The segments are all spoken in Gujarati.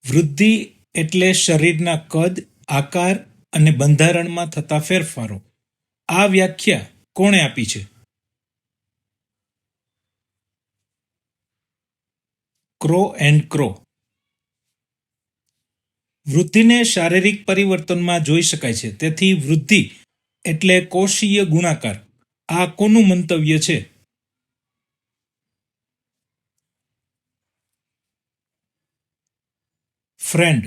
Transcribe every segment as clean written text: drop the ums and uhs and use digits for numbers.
વૃદ્ધિ એટલે શરીરના કદ, આકાર અને બંધારણમાં થતા ફેરફારો. આ વ્યાખ્યા કોણે આપી છે? Crow and crow. વૃદ્ધિને શારીરિક પરિવર્તનમાં જોઈ શકાય છે, તેથી વૃદ્ધિ એટલે કોષીય ગુણાકાર. આ કોનું મંતવ્ય છે? ફ્રેન્ડ.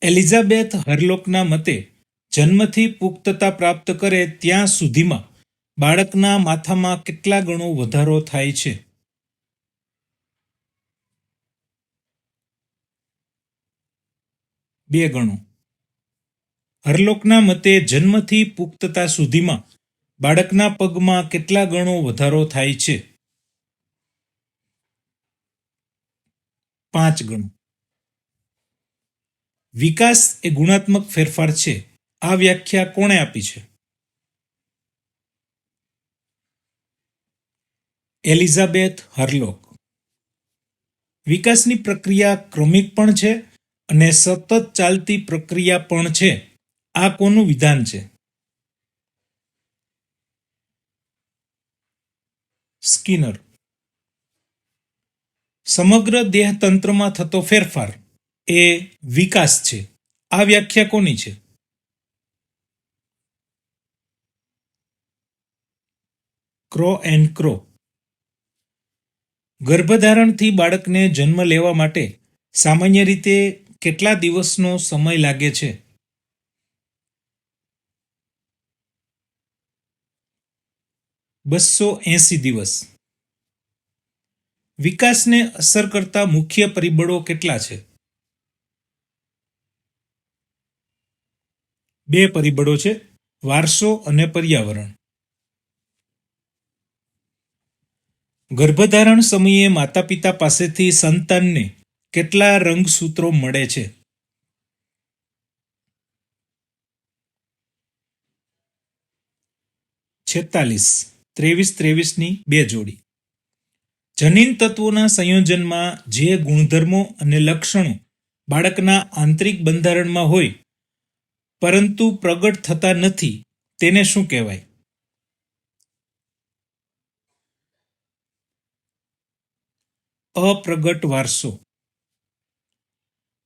એલિઝાબેથ હરલોકના મતે જન્મથી પુખ્તતા પ્રાપ્ત કરે ત્યાં સુધીમાં બાળકના માથામાં કેટલા ગણો વધારો થાય છે? 2 ગણો. હરલોકના મતે જન્મથી પુખ્તતા સુધીમાં બાળકના પગમાં કેટલા ગણો વધારો થાય છે? 5 ગણો. વિકાસ એ ગુણાત્મક ફેરફાર છે. આ વ્યાખ્યા કોણે આપી છે? એલિઝાબેથ હરલોક. વિકાસની પ્રક્રિયા ક્રમિક પણ છે અને સતત ચાલતી પ્રક્રિયા પણ છે. આ કોનું વિધાન છે? સ્કિનર. સમગ્ર દેહતંત્રમાં થતો ફેરફાર એ વિકાસ છે. આ વ્યાખ્યા કોની છે? Crow and crow. ગર્ભધારણથી બાળકને જન્મ લેવા માટે સામાન્ય રીતે કેટલા દિવસનો સમય લાગે છે? 280 દિવસ. વિકાસને અસર કરતા મુખ્ય પરિબળો કેટલા છે? 2 પરિબળો છે: વારસો અને પર્યાવરણ. ગર્ભધારણ સમયે માતા પિતા પાસેથી સંતાનને કેટલા રંગસૂત્રો મળે છે? 46. 23 ની 2 જોડી. જનીન તત્વોના સંયોજનમાં જે ગુણધર્મો અને લક્ષણો બાળકના આંતરિક બંધારણમાં હોય પરંતુ પ્રગટ થતા નથી તેને શું કહેવાય? અપ્રગટ વારસો.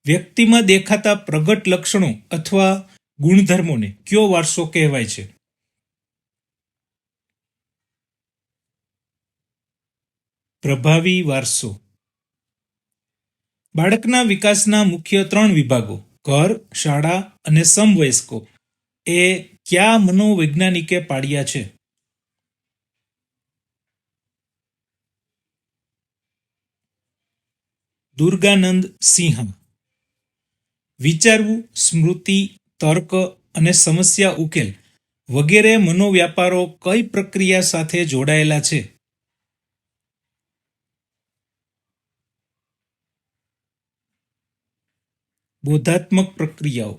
વ્યક્તિમાં દેખાતા પ્રગટ લક્ષણો અથવા ગુણધર્મોને કયો વારસો કહેવાય છે? પ્રભાવી વારસો. બાળકના વિકાસના મુખ્ય 3 વિભાગો ઘર, શાળા અને સમવયસ્કો એ કયા મનોવૈજ્ઞાનિકે પાડ્યા છે? દુર્ગાનંદ સિંહા. વિચારવું, સ્મૃતિ, તર્ક અને સમસ્યા ઉકેલ વગેરે મનોવ્યાપારો કઈ પ્રક્રિયા સાથે જોડાયેલા છે? બોધાત્મક પ્રક્રિયાઓ.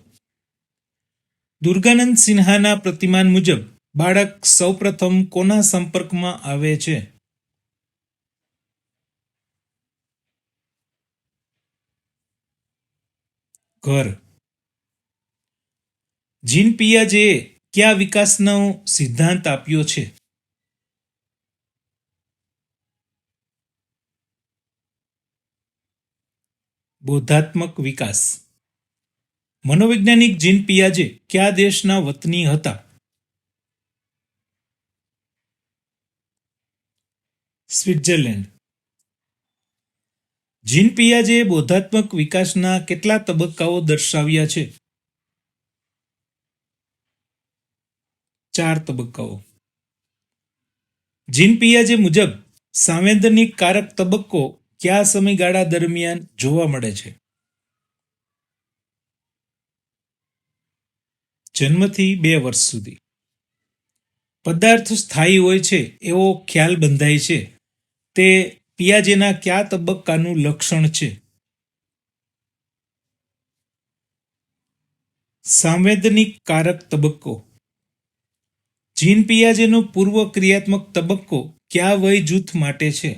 દુર્ગાનંદ સિન્હાના પ્રતિમાન મુજબ બાળક સૌપ્રથમ કોના સંપર્કમાં આવે છે? ઘર. જીન પિયાજેએ કયા વિકાસનો સિદ્ધાંત આપ્યો છે? બોધાત્મક વિકાસ. મનોવૈજ્ઞાનિક જીન પિયાજે કયા દેશના વતની હતા? સ્વિટ્ઝરલેન્ડ. જીન પિયાજેએ બોધાત્મક વિકાસના કેટલા તબક્કાઓ દર્શાવ્યા છે? 4 તબક્કાઓ. જીન પિયાજે મુજબ સાંવેદનિક કારક તબક્કો કયા સમયગાળા દરમિયાન જોવા મળે છે? જન્મથી 2 વર્ષ સુધી. પદાર્થ સ્થાયી હોય છે એવો ખ્યાલ બંધાય છે તે પિયાજેના કયા તબક્કાનું લક્ષણ છે? સાંવેદનિક કારક તબક્કો. જીન પિયાજેનો પૂર્વ ક્રિયાત્મક તબક્કો કયા વય જૂથ માટે છે?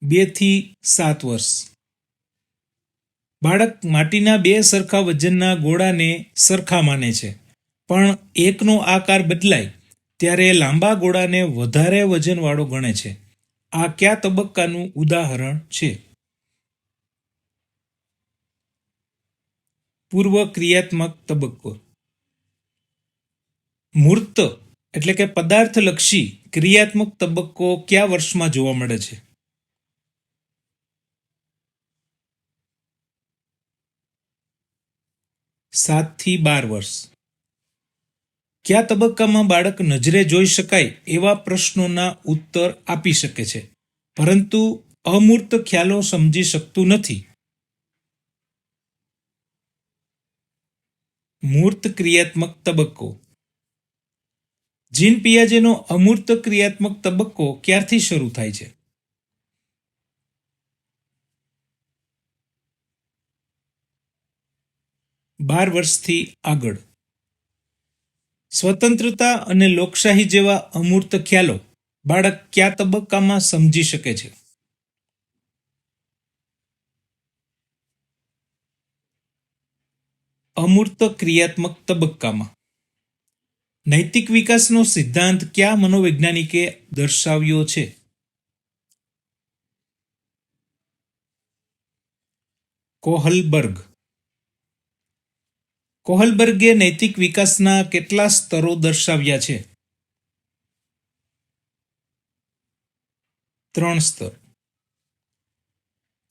2 થી 7 વર્ષ. બાળક માટીના 2 સરખા વજનના ગોળાને સરખા માને છે, પણ એકનો આકાર બદલાય ત્યારે લાંબા ગોળાને વધારે વજનવાળો ગણે છે. આ કયા તબક્કાનું ઉદાહરણ છે? પૂર્વ ક્રિયાત્મક તબક્કો. મૂર્ત એટલે કે પદાર્થલક્ષી ક્રિયાત્મક તબક્કો કયા વર્ષમાં જોવા મળે છે? 7 થી 12 વર્ષ. કયા તબક્કામાં બાળક નજરે જોઈ શકાય એવા પ્રશ્નોના ઉત્તર આપી શકે છે, પરંતુ અમૂર્ત ખ્યાલો સમજી શકતું નથી? મૂર્ત ક્રિયાત્મક તબક્કો. જીન પિયાજેનો અમૂર્ત ક્રિયાત્મક તબક્કો ક્યારથી શરૂ થાય છે? 12 વર્ષથી આગળ. સ્વતંત્રતા અને લોકશાહી જેવા અમૂર્ત ખ્યાલો બાળક કયા તબક્કામાં સમજી શકે છે? અમૂર્ત ક્રિયાત્મક તબક્કામાં. નૈતિક વિકાસનો સિદ્ધાંત કયા મનોવૈજ્ઞાનિકે દર્શાવ્યો છે? કોહલબર્ગ. કોહલબર્ગે નૈતિક વિકાસના કેટલા સ્તરો દર્શાવ્યા છે? 3 સ્તર.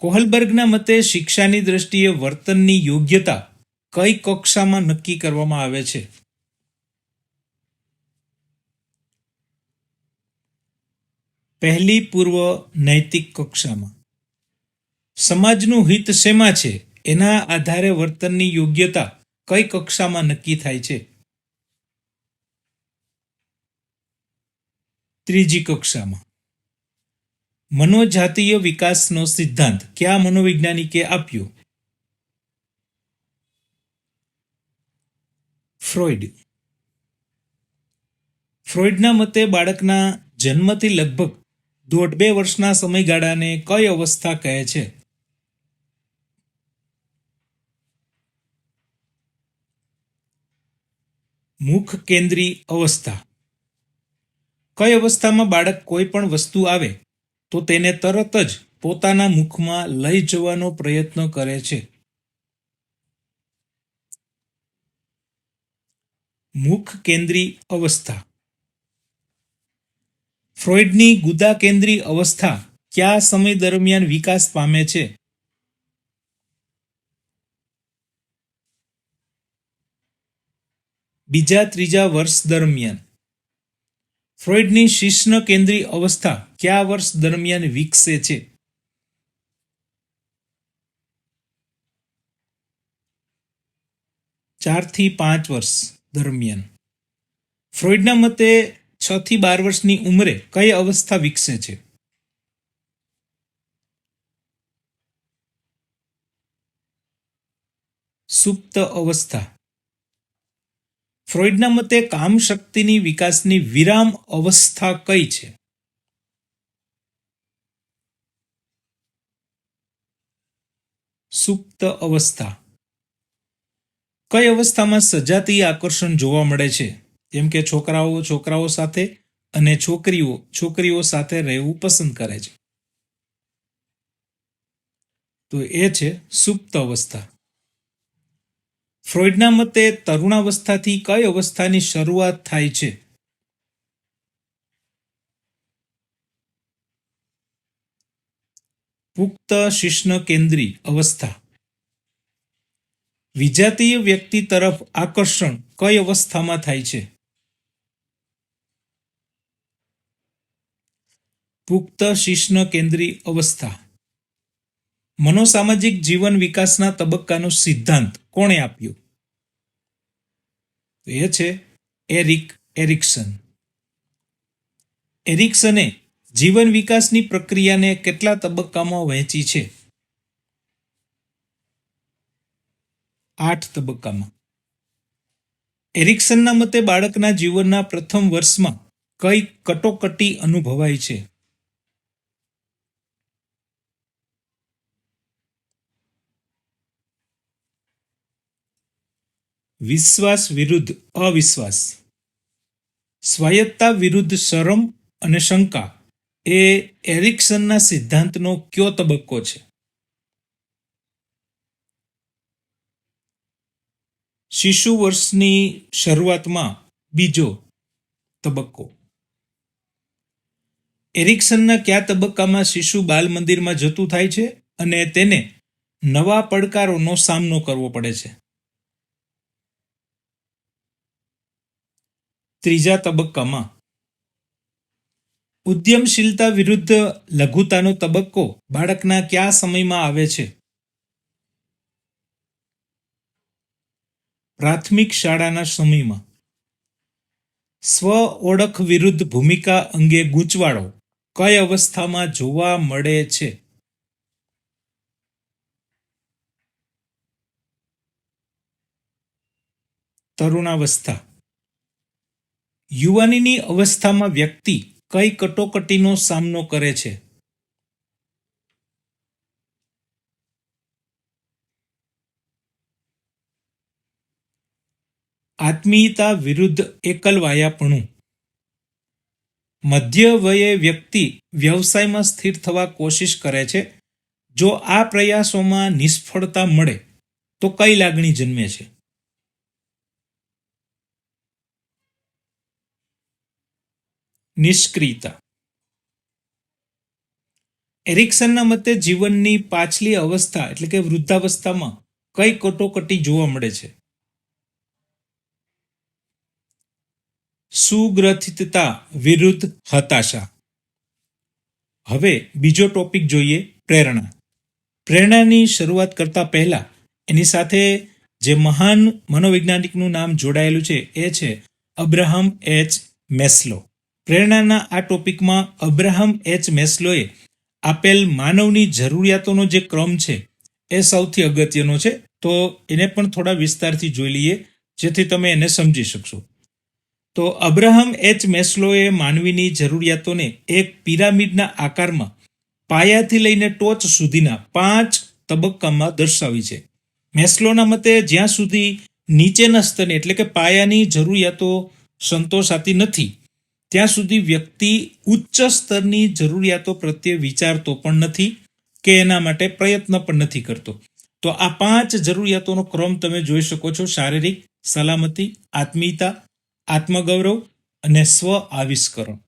કોહલબર્ગના મતે શિક્ષાની દ્રષ્ટિએ વર્તનની યોગ્યતા કઈ કક્ષામાં નક્કી કરવામાં આવે છે? પહેલી પૂર્વ નૈતિક કક્ષામાં. સમાજનું હિત શેમાં છે એના આધારે વર્તનની યોગ્યતા કઈ કક્ષામાં નક્કી થાય છે? ત્રીજી કક્ષામાં. મનોજાતીય વિકાસનો સિદ્ધાંત કયા મનોવૈજ્ઞાનિકે આપ્યો? ફ્રોઈડ. ફ્રોઈડના મતે બાળકના જન્મથી લગભગ 1.5-2 વર્ષના સમયગાળાને કઈ અવસ્થા કહે છે? મુખ કેન્દ્રી અવસ્થા. કઈ અવસ્થામાં બાળક કોઈ પણ વસ્તુ આવે તો તેને તરત જ પોતાના મુખમાં લઈ જવાનો પ્રયત્ન કરે છે? મુખ કેન્દ્રી અવસ્થા. ફ્રોઈડની ગુદા કેન્દ્રી અવસ્થા કયા સમય દરમિયાન વિકાસ પામે છે? બીજા-ત્રીજા વર્ષ દરમિયાન. ફ્રોઈડની શિશ્ન કેન્દ્રી અવસ્થા કયા વર્ષ દરમિયાન વિકસે છે? 4 થી 5 વર્ષ દરમિયાન. ફ્રોઈડના મતે 6 થી 12 વર્ષની ઉંમરે કઈ અવસ્થા વિકસે છે? સુપ્ત અવસ્થા. ફ્રોઈડના મતે કામ શક્તિની વિકાસની વિરામ અવસ્થા કઈ છે? સુપ્ત અવસ્થા. કઈ અવસ્થામાં સજાતીય આકર્ષણ જોવા મળે છે, જેમ કે છોકરાઓ છોકરાઓ સાથે અને છોકરીઓ છોકરીઓ સાથે રહેવું પસંદ કરે છે? તો એ છે સુપ્ત અવસ્થા. ફ્રોઈડના મતે તરુણાવસ્થાથી કઈ અવસ્થાની શરૂઆત થાય છે? પુખ્ત શિશ્ન કેન્દ્રી અવસ્થા. વિજાતીય વ્યક્તિ તરફ આકર્ષણ કઈ અવસ્થામાં થાય છે? પુખ્ત શિશ્ન કેન્દ્રી અવસ્થા. મનોસામાજિક જીવન વિકાસના તબક્કાનો સિદ્ધાંત કોણે આપ્યો? એ છે એરિક એરિક્સન. એરિક્સને જીવન વિકાસની પ્રક્રિયાને કેટલા તબક્કામાં વહેંચી છે? 8 તબક્કામાં. એરિક્સનના મતે બાળકના જીવનના પ્રથમ વર્ષમાં કઈ કટોકટી અનુભવાય છે? વિશ્વાસ વિરુદ્ધ અવિશ્વાસ, સ્વાયત્તતા વિરુદ્ધ શરમ અને શંકા એ એરિક્સનના સિદ્ધાંતનો કયો તબક્કો છે? શિશુ વર્ષની શરૂઆતમાં બીજો તબક્કો. એરિક્સનના કયા તબક્કામાં શિશુ બાલ મંદિરમાં જતું થાય છે અને તેને નવા પડકારોનો સામનો કરવો પડે છે? ત્રીજા તબક્કામાં. ઉદ્યમશીલતા વિરુદ્ધ લઘુતાનો તબક્કો બાળકના કયા સમયમાં આવે છે? પ્રાથમિક શાળાના સમયમાં. સ્વ ઓળખ વિરુદ્ધ ભૂમિકા અંગે ગૂંચવાડો કઈ અવસ્થામાં જોવા મળે છે? તરુણાવસ્થા. યુવાનીની અવસ્થામાં વ્યક્તિ કઈ કટોકટીનો સામનો કરે છે? આત્મીયતા વિરુદ્ધ એકલવાયાપણું. મધ્ય વયે વ્યક્તિ વ્યવસાયમાં સ્થિર થવા કોશિશ કરે છે. જો આ પ્રયાસોમાં નિષ્ફળતા મળે તો કઈ લાગણી જન્મે છે? નિષ્ક્રિયતા. એરિક્સનના મતે જીવનની પાછલી અવસ્થા એટલે કે વૃદ્ધાવસ્થામાં કઈ કટોકટી જોવા મળે છે? સુગ્રથિતતા વિરુદ્ધ હતાશા. હવે બીજો ટોપિક જોઈએ, પ્રેરણા. પ્રેરણાની શરૂઆત કરતા પહેલા એની સાથે જે મહાન મનોવૈજ્ઞાનિકનું નામ જોડાયેલું છે એ છે અબ્રાહમ એચ મેસ્લો. પ્રેરણાના આ ટોપિકમાં અબ્રાહમ એચ મેસ્લોએ આપેલ માનવની જરૂરિયાતોનો જે ક્રમ છે એ સૌથી અગત્યનો છે, તો એને પણ થોડા વિસ્તારથી જોઈ લઈએ જેથી તમે એને સમજી શકશો. તો અબ્રાહમ એચ મેસ્લોએ માનવીની જરૂરિયાતોને એક પિરામિડના આકારમાં પાયાથી લઈને ટોચ સુધીના 5 તબક્કામાં દર્શાવી છે. મેસ્લોના મતે જ્યાં સુધી નીચેના સ્તરની એટલે કે પાયાની જરૂરિયાતો સંતોષાતી નથી ત્યાં સુધી વ્યક્તિ ઉચ્ચ સ્તરની જરૂરિયાતો પ્રત્યે વિચારતો પણ નથી કે એના માટે પ્રયત્ન પણ નથી કરતો. તો આ 5 જરૂરિયાતોનો ક્રમ તમે જોઈ શકો છો: શારીરિક, સલામતી, આત્મીયતા, આત્મગૌરવ અને સ્વ આવિષ્કરણ.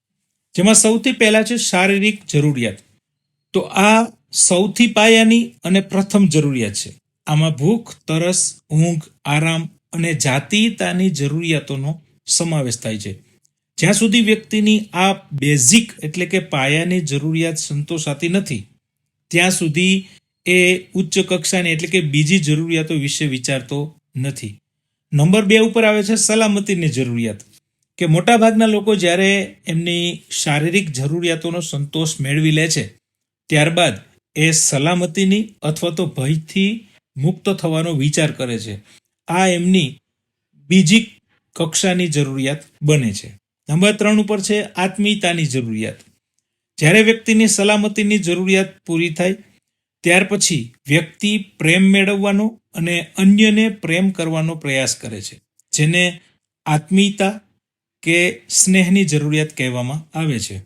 જેમાં સૌથી પહેલા છે શારીરિક જરૂરિયાત. તો આ સૌથી પાયાની અને પ્રથમ જરૂરિયાત છે. આમાં ભૂખ, તરસ, ઊંઘ, આરામ અને જાતીયતાની જરૂરિયાતોનો સમાવેશ થાય છે. જ્યાં સુધી વ્યક્તિની આ બેઝિક એટલે કે પાયાની જરૂરિયાત સંતોષાતી નથી ત્યાં સુધી એ ઉચ્ચ કક્ષાની એટલે કે બીજી જરૂરિયાતો વિશે વિચારતો નથી. નંબર 2 ઉપર આવે છે સલામતીની જરૂરિયાત, કે મોટાભાગના લોકો જ્યારે એમની શારીરિક જરૂરિયાતોનો સંતોષ મેળવી લે છે ત્યારબાદ એ સલામતીની અથવા તો ભયથી મુક્ત થવાનો વિચાર કરે છે. આ એમની બીજી કક્ષાની જરૂરિયાત બને છે. નંબર 3 ઉપર છે આત્મીયતાની જરૂરિયાત. જ્યારે વ્યક્તિની સલામતીની જરૂરિયાત પૂરી થાય ત્યાર પછી વ્યક્તિ પ્રેમ મેળવવાનો અને અન્યને પ્રેમ કરવાનો પ્રયાસ કરે છે, જેને આત્મીયતા કે સ્નેહની જરૂરિયાત કહેવામાં આવે છે.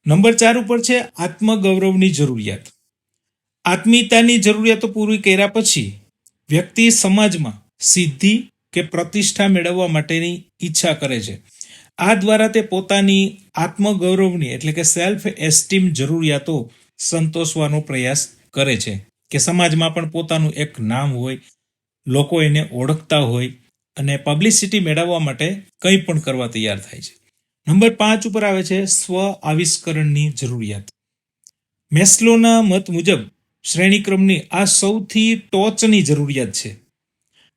નંબર 4 ઉપર છે આત્મગૌરવની જરૂરિયાત. આત્મીયતાની જરૂરિયાતો પૂરી કર્યા પછી વ્યક્તિ સમાજમાં સિદ્ધિ કે પ્રતિષ્ઠા મેળવવા માટેની ઈચ્છા કરે છે. આ દ્વારા તે પોતાની આત્મગૌરવની એટલે કે સેલ્ફ એસ્ટીમ જરૂરિયાતો સંતોષવાનો પ્રયાસ કરે છે, કે સમાજમાં પણ પોતાનું એક નામ હોય, લોકો એને ઓળખતા હોય અને પબ્લિસિટી મેળવવા માટે કંઈ પણ કરવા તૈયાર થાય છે. નંબર 5 ઉપર આવે છે સ્વ આવિષ્કરણની જરૂરિયાત. મેસ્લોના મત મુજબ શ્રેણીક્રમની આ સૌથી ટોચની જરૂરિયાત છે.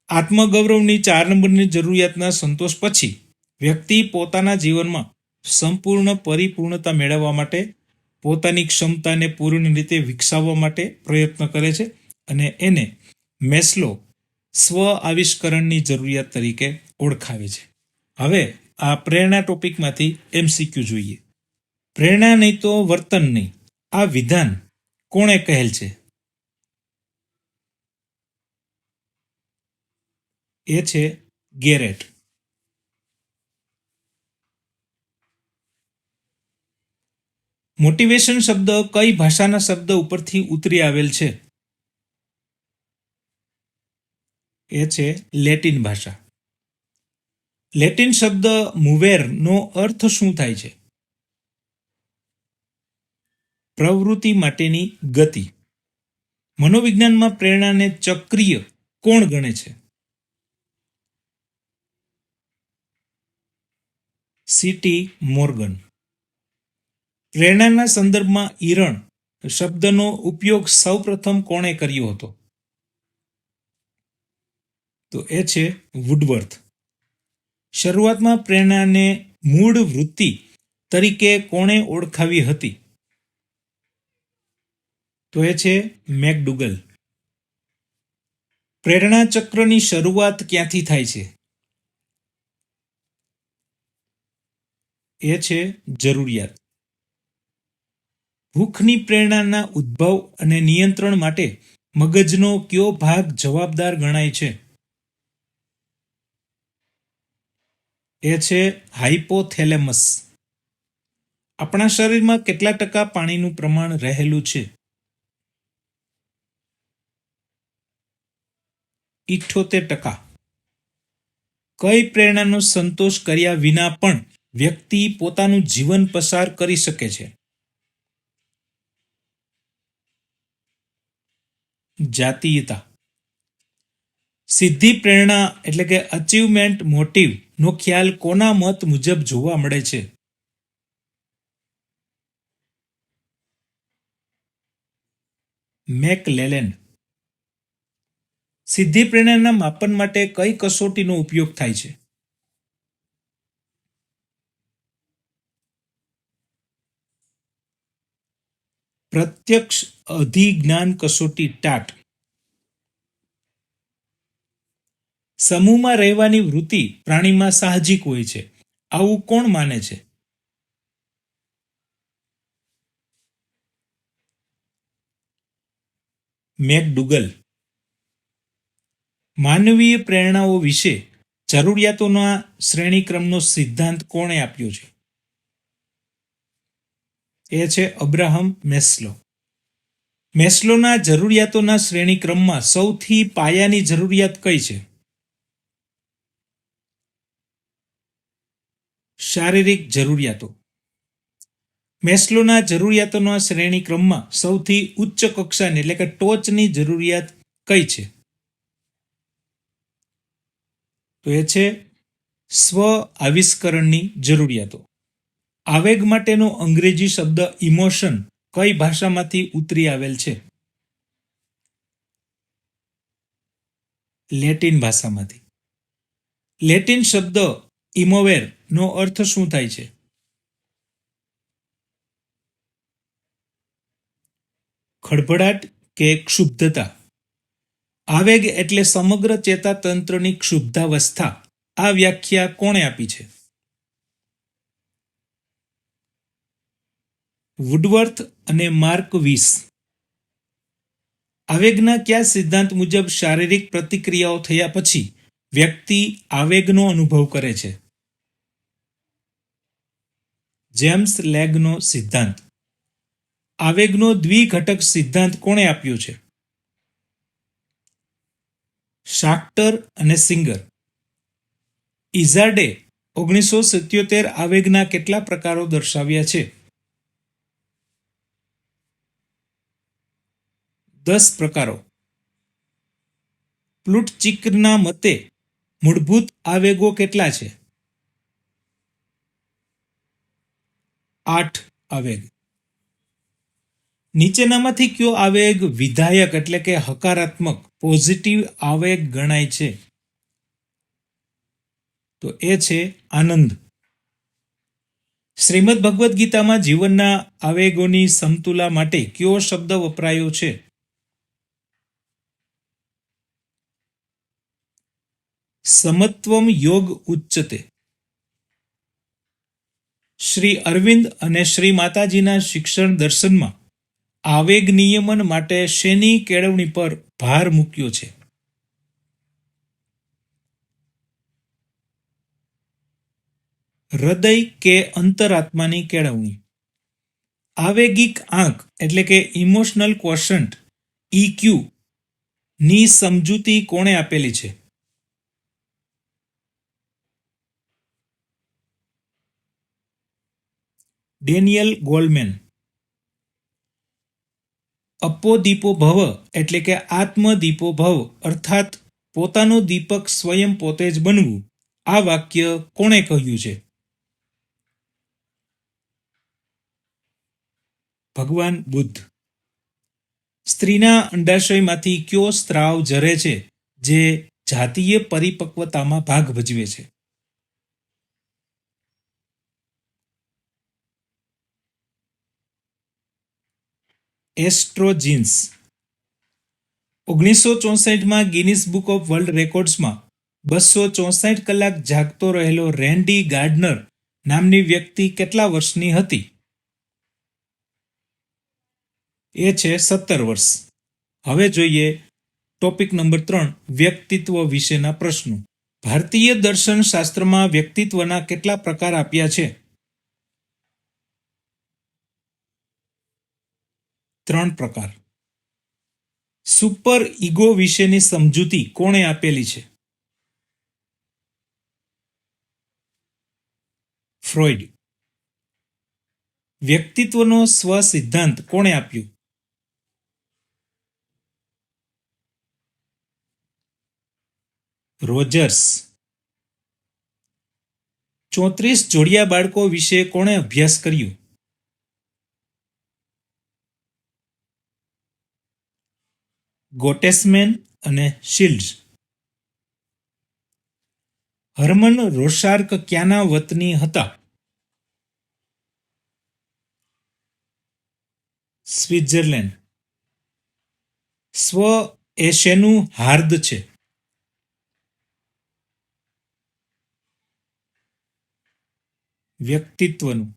આત્મગૌરવની 4 નંબરની જરૂરિયાતના સંતોષ પછી વ્યક્તિ પોતાના જીવનમાં સંપૂર્ણ પરિપૂર્ણતા મેળવવા માટે પોતાની ક્ષમતાને પૂર્ણ રીતે વિકસાવવા માટે પ્રયત્ન કરે છે અને એને મેસ્લો સ્વ આવિષ્કરણની જરૂરિયાત તરીકે ઓળખાવે છે. હવે આ પ્રેરણા ટોપિકમાંથી MCQ જોઈએ. પ્રેરણા નહીં તો વર્તન નહીં, આ વિધાન કોણે કહેલ છે? એ છે ગેરેટ. મોટિવેશન શબ્દ કઈ ભાષાના શબ્દ ઉપરથી ઉતરી આવેલ છે? એ છે લેટિન ભાષા. લેટિન શબ્દ મુવેર નો અર્થ શું થાય છે? પ્રવૃત્તિ માટેની ગતિ. મનોવિજ્ઞાનમાં પ્રેરણાને ચક્રીય કોણ ગણે છે? City Morgan. પ્રેરણાના સંદર્ભમાં ઈરણ શબ્દનો ઉપયોગ સૌપ્રથમ કોણે કર્યો હતો? તો એ છે વુડવર્થ. શરૂઆતમાં પ્રેરણાને મૂળ વૃત્તિ તરીકે કોણે ઓળખાવી હતી? તો એ છે મેકડુગલ. પ્રેરણા ચક્રની શરૂઆત ક્યાંથી થાય છે? એ છે જરૂરિયાત. ભૂખની પ્રેરણાના ઉદ્ભવ અને નિયંત્રણ માટે મગજનો કયો ભાગ જવાબદાર ગણાય છે? એ છે હાઇપોથેલેમસ. આપણા શરીરમાં કેટલા ટકા પાણીનું પ્રમાણ રહેલું છે? 78%. કઈ પ્રેરણાનો સંતોષ કર્યા વિના પણ વ્યક્તિ પોતાનું જીવન પસાર કરી શકે છે? જાતીયતા. સિદ્ધિ પ્રેરણા એટલે કે અચીવમેન્ટ મોટિવ નો ખ્યાલ કોના મત મુજબ જોવા મળે છે? મેકલેલેન્ડ. સિદ્ધિ પ્રેરણાના માપન માટે કઈ કસોટીનો ઉપયોગ થાય છે? પ્રત્યક્ષ અધિજ્ઞાન કસોટી ટાટ. સમૂહમાં રહેવાની વૃત્તિ પ્રાણીમાં સાહજિક હોય છે, આવું કોણ માને છે? મેકડુગલ. માનવીય પ્રેરણાઓ વિશે જરૂરિયાતોના શ્રેણીક્રમનો સિદ્ધાંત કોણે આપ્યો છે? એ છે અબ્રાહમ મેસ્લો. મેસ્લોના જરૂરિયાતોના શ્રેણીક્રમમાં સૌથી પાયાની જરૂરિયાત કઈ છે? શારીરિક જરૂરિયાતો. મેસ્લોના જરૂરિયાતોના શ્રેણીક્રમમાં સૌથી ઉચ્ચ કક્ષાની એટલે કે ટોચની જરૂરિયાત કઈ છે? તો એ છે સ્વ આવિષ્કરણની જરૂરિયાતો. આવેગ માટેનો અંગ્રેજી શબ્દ ઇમોશન કઈ ભાષામાંથી ઉતરી આવેલ છે? લેટિન ભાષામાંથી. લેટિન શબ્દ ઇમોવેર નો અર્થ શું થાય છે? ખળભળાટ કે ક્ષુબ્ધતા. આવેગ એટલે સમગ્ર ચેતાતંત્રની ક્ષુબ્ધાવસ્થા. આ વ્યાખ્યા કોણે આપી છે? વુડવર્થ અને માર્ક વીસ. આવેગના કયા સિદ્ધાંત મુજબ શારીરિક પ્રતિક્રિયાઓ થયા પછી વ્યક્તિ આવેગનો અનુભવ કરે છે? જેમ્સ લેગનો સિદ્ધાંત. આવેગનો દ્વિઘટક સિદ્ધાંત કોણે આપ્યો છે? શાક્ટર અને સિંગર. ઇઝાર્ડે 1977 આવેગના કેટલા પ્રકારો દર્શાવ્યા છે? 10 પ્રકારો. પ્લુટચિકના મતે મૂળભૂત આવેગો કેટલા છે? 8 આવેગ. નીચેનામાંથી કયો આવેગ વિધાયક એટલે કે હકારાત્મક પોઝિટિવ આવેગ ગણાય છે? તો એ છે આનંદ. શ્રીમદ ભગવદ્ ગીતામાં જીવનના આવેગોની સમતુલા માટે કયો શબ્દ વપરાયો છે? સમત્વમ યોગ ઉચ્ચતે. શ્રી અરવિંદ અને શ્રી માતાજીના શિક્ષણ દર્શનમાં આવેગ નિયમન માટે શેની કેળવણી પર ભાર મૂક્યો છે? હૃદય કે અંતરાત્માની કેળવણી. આવેગિક આંક એટલે કે ઇમોશનલ ક્વોશન્ટ EQ ની સમજૂતી કોણે આપેલી છે? Daniel Goleman. અપો દીપો ભવ એટલે કે આત્મદીપો ભવ અર્થાત પોતાનો દીપક સ્વયં પોતે જ બનવું. આ વાક્ય કોણે કહ્યું છે? ભગવાન બુદ્ધ. સ્ત્રીના અંડાશયમાંથી કયો સ્ત્રાવ ઝરે છે જે જાતીય પરિપક્વતામાં ભાગ ભજવે છે? એસ્ટ્રોજીન્સ. 1964માં ગિનિસ બુક ઓફ વર્લ્ડ રેકોર્ડ્સમાં 264 કલાક જાગતો રહેલો રેન્ડી ગાર્ડનર નામની વ્યક્તિ કેટલા વર્ષની હતી? એ છે 17 વર્ષ. હવે જોઈએ ટોપિક નંબર 3, વ્યક્તિત્વ વિશેના પ્રશ્નો. ભારતીય દર્શન શાસ્ત્રમાં વ્યક્તિત્વના કેટલા પ્રકાર આપ્યા છે? 3 પ્રકાર. સુપર ઈગો વિશેની સમજૂતી કોણે આપેલી છે? ફ્રોઈડ. વ્યક્તિત્વનો સ્વ સિદ્ધાંત કોણે આપ્યું? રોજર્સ. 34 જોડિયા બાળકો વિશે કોણે અભ્યાસ કર્યો? ગોટેસમેન અને શિલ્ડ્સ. હર્મન રોશાર્ક ક્યાંના વતની હતા? સ્વિટ્ઝરલેન્ડ. સ્વ એ શેનું હાર્દ છે? વ્યક્તિત્વનું.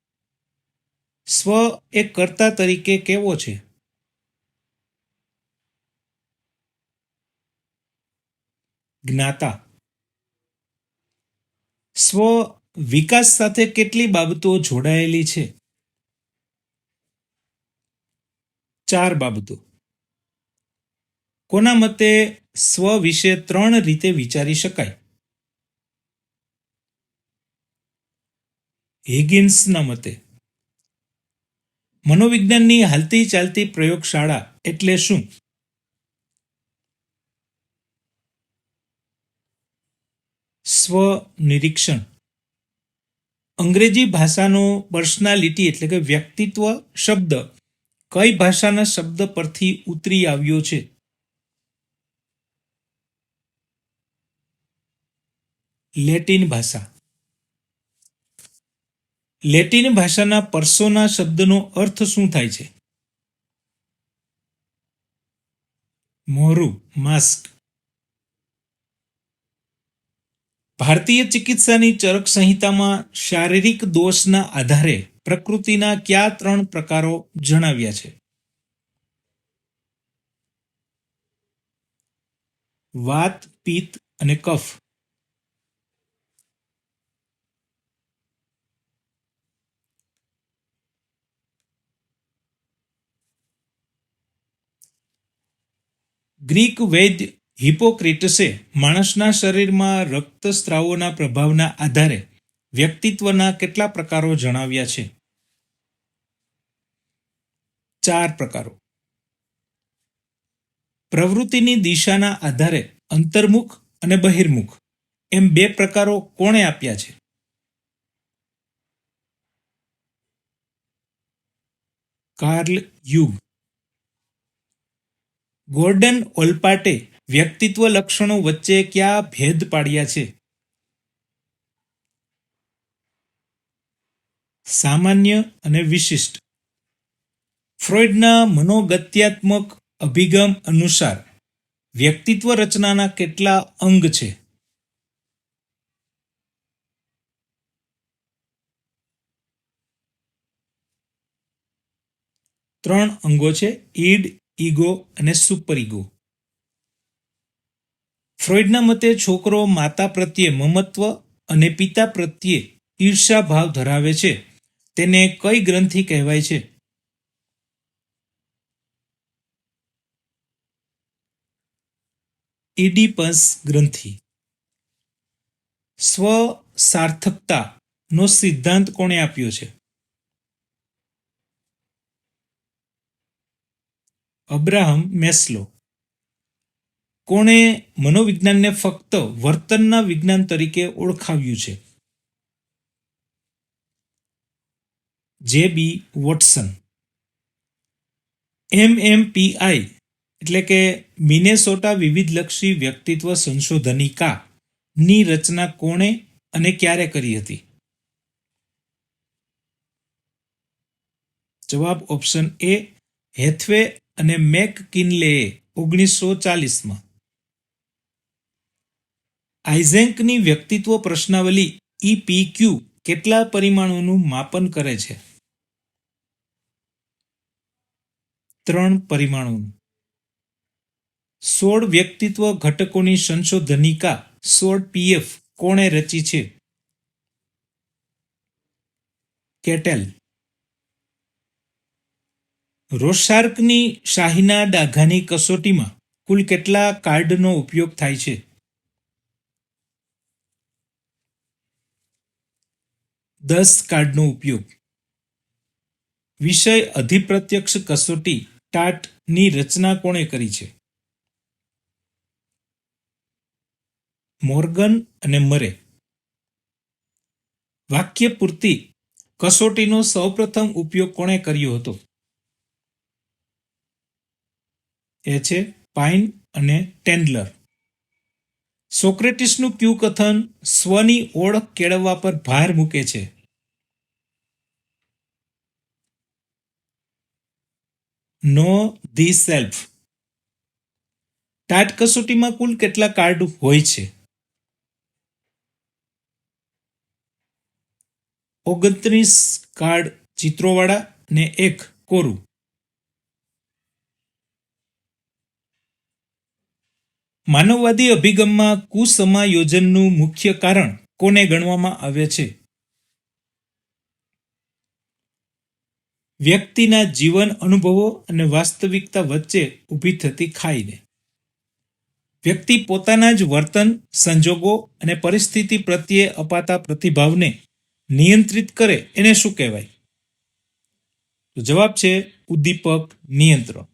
સ્વ એ કર્તા તરીકે કેવો છે? જ્ઞાતા. સ્વ વિકાસ સાથે કેટલી બાબતો જોડાયેલી છે? 4 બાબતો. કોના મતે સ્વ વિશે 3 રીતે વિચારી શકાય? હિગિન્સના મતે. મનોવિજ્ઞાનની હાલતી ચાલતી પ્રયોગશાળા એટલે શું? સ્વ નિરીક્ષણ. અંગ્રેજી ભાષાનો પર્સનાલિટી એટલે કે વ્યક્તિત્વ શબ્દ કઈ ભાષાના શબ્દ પરથી ઉતરી આવ્યો છે? લેટિન ભાષા. લેટિન ભાષાના પર્સોના શબ્દનો અર્થ શું થાય છે? મોહરું, માસ્ક. ભારતીય ચિકિત્સાની ચરક સંહિતામાં શારીરિક દોષના આધારે પ્રકૃતિના કયા 3 પ્રકારો જણાવ્યા છે? વાત, પિત્ત અને કફ. ગ્રીક વૈદ્ય હિપોક્રેટસે માણસના શરીરમાં રક્તસ્રાવોના પ્રભાવના આધારે વ્યક્તિત્વના કેટલા પ્રકારો જણાવ્યા છે? 4 પ્રકારો. પ્રવૃત્તિની દિશાના આધારે અંતર્મુખ અને બહિર્મુખ એમ 2 પ્રકારો કોણે આપ્યા છે? કાર્લ યુગ. ગોર્ડન ઓલ્પાર્ટે વ્યક્તિત્વ લક્ષણો વચ્ચે કયા ભેદ પાડ્યા છે? સામાન્ય અને વિશિષ્ટ. ફ્રોઈડના મનોગત્યાત્મક અભિગમ અનુસાર વ્યક્તિત્વ રચનાના કેટલા અંગ છે? 3 અંગો છે: ઈડ, ઈગો અને સુપર ઈગો. ફ્રોઈડના મતે છોકરો માતા પ્રત્યે મમત્વ અને પિતા પ્રત્યે ઈર્ષા ભાવ ધરાવે છે તેને કઈ ગ્રંથિ કહેવાય છે? ઇડિપસ ગ્રંથિ. સ્વ સાર્થકતા નો સિદ્ધાંત કોણે આપ્યો છે? Abraham Maslow. કોણે મનોવિજ્ઞાનને ફક્ત વર્તનના વિજ્ઞાન તરીકે ઓળખાવ્યું છે? જે.બી. વોટસન. MMPI એટલે કે મિનેસોટા વિવિધલક્ષી વ્યક્તિત્વ સંશોધનિકા ની રચના કોણે અને ક્યારે કરી હતી? જવાબ ઓપ્શન એ, હેથવે અને મેકકિનલેએ 1940માં. આઇઝેકની વ્યક્તિત્વ પ્રશ્નાવલી EPQ કેટલા પરિમાણોનું માપન કરે છે? 3 પરિમાણોનું. 16 વ્યક્તિત્વ ઘટકોની સંશોધનિકા 16PF કોણે રચી છે? કેટલ. રોશાર્કની શાહીના ડાઘાની કસોટીમાં કુલ કેટલા કાર્ડનો ઉપયોગ થાય છે? 10 કાર્ડનો ઉપયોગ. વિષય અધિપ્રત્યક્ષ કસોટી ટાટ ની રચના કોણે કરી છે? મોર્ગન અને મરે. વાક્ય પૂર્તિ કસોટીનો સૌપ્રથમ ઉપયોગ કોણે કર્યો હતો? એ છે પાઇન અને ટેન્ડલર. સોક્રેટિસનું ક્યુ કથન સ્વની ઓળખ કેળવવા પર ભાર મૂકે છે? નો ધી સેલ્ફ. ટાટ કસોટીમાં કુલ કેટલા કાર્ડ હોય છે? 29 કાર્ડ ચિત્રોવાળા ને 1 કોરું. માનવવાદી અભિગમમાં કુસમાયોજનનું મુખ્ય કારણ કોને ગણવામાં આવે છે? વ્યક્તિના જીવન અનુભવો અને વાસ્તવિકતા વચ્ચે ઊભી થતી ખાઈને. વ્યક્તિ પોતાના જ વર્તન, સંજોગો અને પરિસ્થિતિ પ્રત્યે અપાતા પ્રતિભાવને નિયંત્રિત કરે એને શું કહેવાય? તો જવાબ છે ઉદ્દીપક નિયંત્રણ.